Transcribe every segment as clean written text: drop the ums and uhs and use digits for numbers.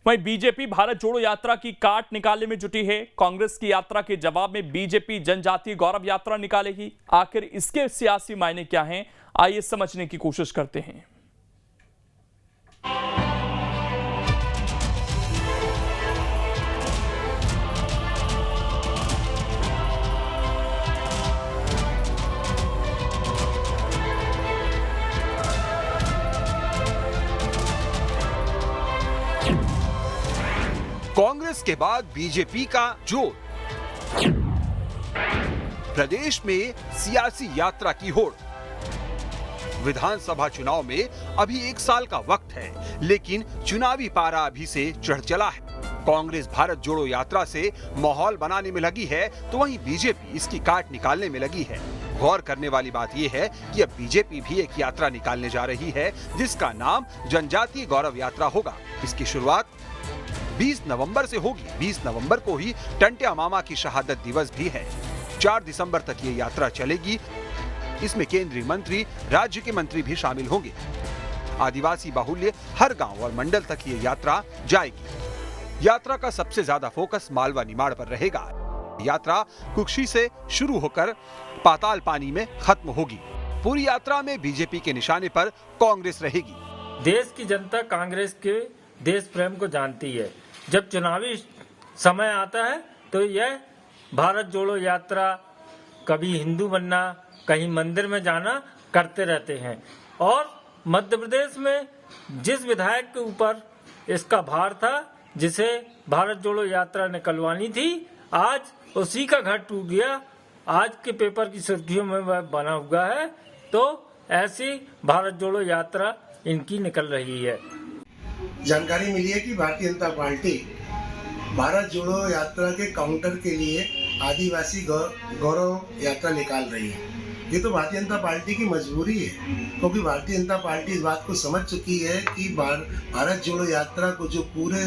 वहीं बीजेपी भारत जोड़ो यात्रा की काट निकालने में जुटी है। कांग्रेस की यात्रा के जवाब में बीजेपी जनजातीय गौरव यात्रा निकालेगी। आखिर इसके सियासी मायने क्या हैं, आइए समझने की कोशिश करते हैं। कांग्रेस के बाद बीजेपी का जोर, प्रदेश में सियासी यात्रा की होड़। विधानसभा चुनाव में अभी 1 साल का वक्त है, लेकिन चुनावी पारा अभी से चढ़ चला है। कांग्रेस भारत जोड़ो यात्रा से माहौल बनाने में लगी है, तो वहीं बीजेपी इसकी काट निकालने में लगी है। गौर करने वाली बात यह है कि अब बीजेपी भी एक यात्रा निकालने जा रही है, जिसका नाम जनजातीय गौरव यात्रा होगा। इसकी शुरुआत 20 नवंबर से होगी। 20 नवंबर को ही टंट्या मामा की शहादत दिवस भी है। 4 दिसंबर तक ये यात्रा चलेगी। इसमें केंद्रीय मंत्री, राज्य के मंत्री भी शामिल होंगे। आदिवासी बाहुल्य हर गांव और मंडल तक ये यात्रा जाएगी। यात्रा का सबसे ज्यादा फोकस मालवा निमाड़ पर रहेगा। यात्रा कुक्षी से शुरू होकर पाताल पानी में खत्म होगी। पूरी यात्रा में बीजेपी के निशाने पर कांग्रेस रहेगी। देश की जनता कांग्रेस के देश प्रेम को जानती है। जब चुनावी समय आता है तो यह भारत जोड़ो यात्रा, कभी हिंदू बनना, कहीं मंदिर में जाना करते रहते हैं। और मध्य प्रदेश में जिस विधायक के ऊपर इसका भार था, जिसे भारत जोड़ो यात्रा निकलवानी थी, आज उसी का घर टूट गया। आज के पेपर की सुर्खियों में वह बना हुआ है। तो ऐसी भारत जोड़ो यात्रा इनकी निकल रही है। जानकारी मिली है कि भारतीय जनता पार्टी भारत जोड़ो यात्रा के काउंटर के लिए आदिवासी गौरव यात्रा निकाल रही है। ये तो भारतीय जनता पार्टी की मजबूरी है, क्योंकि भारतीय जनता पार्टी इस बात को समझ चुकी है कि भारत जोड़ो यात्रा को जो पूरे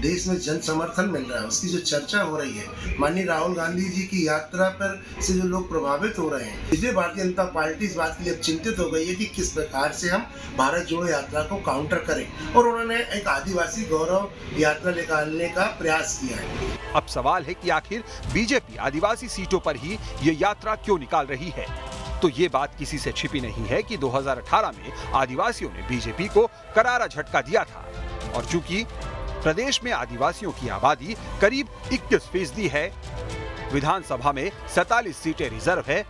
देश में जन समर्थन मिल रहा है, उसकी जो चर्चा हो रही है, माननीय राहुल गांधी जी की यात्रा पर से जो लोग प्रभावित हो रहे हैं, इसलिए भारतीय जनता पार्टी इस बात के लिए चिंतित हो गई है कि किस प्रकार से हम भारत जोड़ो यात्रा को काउंटर करें। और उन्होंने एक आदिवासी गौरव यात्रा निकालने का प्रयास किया है। अब सवाल है कि आखिर बीजेपी आदिवासी सीटों पर ही ये यात्रा क्यों निकाल रही है। तो ये बात किसी से छिपी नहीं है कि 2018 में आदिवासियों ने बीजेपी को करारा झटका दिया था। और चूंकि प्रदेश में आदिवासियों की आबादी करीब 21% है, विधानसभा में 47 सीटें रिजर्व है,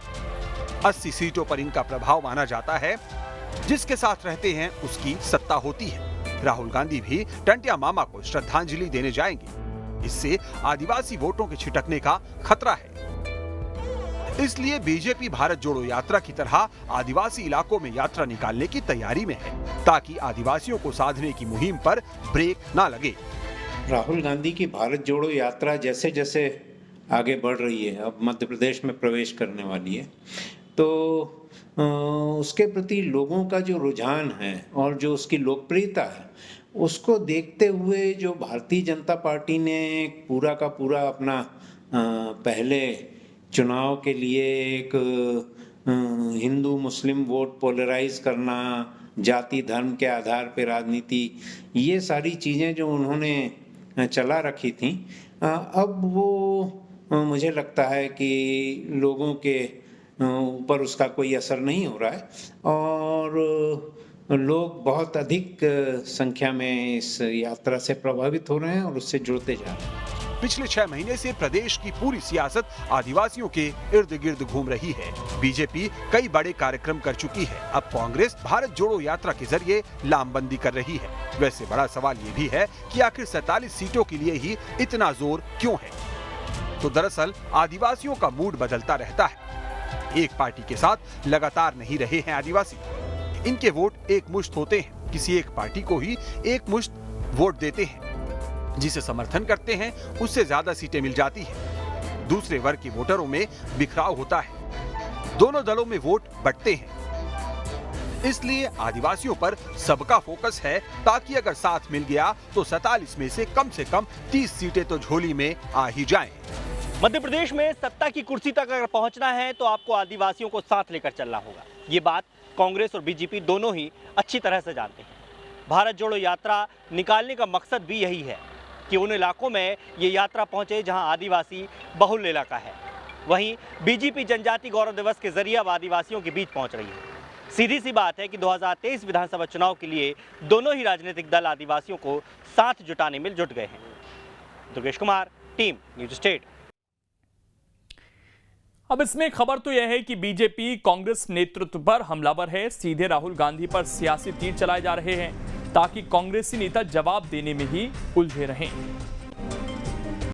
80 सीटों पर इनका प्रभाव माना जाता है। जिसके साथ रहते हैं उसकी सत्ता होती है। राहुल गांधी भी टंट्या मामा को श्रद्धांजलि देने जाएंगे। इससे आदिवासी वोटों के छिटकने का खतरा है। इसलिए बीजेपी भारत जोड़ो यात्रा की तरह आदिवासी इलाकों में यात्रा निकालने की तैयारी में है, ताकि आदिवासियों को साधने की मुहिम पर ब्रेक ना लगे। राहुल गांधी की भारत जोड़ो यात्रा जैसे जैसे आगे बढ़ रही है, अब मध्य प्रदेश में प्रवेश करने वाली है, तो उसके प्रति लोगों का जो रुझान है और जो उसकी लोकप्रियता है, उसको देखते हुए जो भारतीय जनता पार्टी ने पूरा का पूरा अपना पहले चुनाव के लिए एक हिंदू मुस्लिम वोट पोलराइज करना, जाति धर्म के आधार पर राजनीति, ये सारी चीज़ें जो उन्होंने चला रखी थी, अब वो मुझे लगता है कि लोगों के ऊपर उसका कोई असर नहीं हो रहा है और लोग बहुत अधिक संख्या में इस यात्रा से प्रभावित हो रहे हैं और उससे जुड़ते जा रहे हैं। पिछले 6 महीने से प्रदेश की पूरी सियासत आदिवासियों के इर्द गिर्द घूम रही है। बीजेपी कई बड़े कार्यक्रम कर चुकी है। अब कांग्रेस भारत जोड़ो यात्रा के जरिए लामबंदी कर रही है। वैसे बड़ा सवाल ये भी है कि आखिर 47 सीटों के लिए ही इतना जोर क्यों है। तो दरअसल आदिवासियों का मूड बदलता रहता है। एक पार्टी के साथ लगातार नहीं रहे हैं आदिवासी। इनके वोट एक मुश्त होते हैं। किसी एक पार्टी को ही एक मुश्त वोट देते हैं। जिसे समर्थन करते हैं उससे ज्यादा सीटें मिल जाती हैं। दूसरे वर्ग के वोटरों में बिखराव होता है। दोनों दलों में वोट बंटते हैं। इसलिए आदिवासियों पर सबका फोकस है, ताकि अगर साथ मिल गया तो 47 में से कम 30 सीटें तो झोली में आ ही जाएं। मध्य प्रदेश में सत्ता की कुर्सी तक अगर पहुंचना है तो आपको आदिवासियों को साथ लेकर चलना होगा। ये बात कांग्रेस और बीजेपी दोनों ही अच्छी तरह से जानते हैं। भारत जोड़ो यात्रा निकालने का मकसद भी यही है कि उन इलाकों में ये यात्रा पहुंचे जहां आदिवासी बहुल इलाका है। वहीं बीजेपी जनजाति गौरव दिवस के जरिए अब आदिवासियों के बीच पहुंच रही है। सीधी सी बात है कि 2023 विधानसभा चुनाव के लिए दोनों ही राजनीतिक दल आदिवासियों को साथ जुटाने में जुट गए हैं। Durgesh Kumar, team news state. अब इसमें खबर तो यह है कि बीजेपी कांग्रेस नेतृत्व पर हमलावर है। सीधे राहुल गांधी पर सियासी तीर चलाए जा रहे हैं ताकि कांग्रेसी नेता जवाब देने में ही उलझे रहें।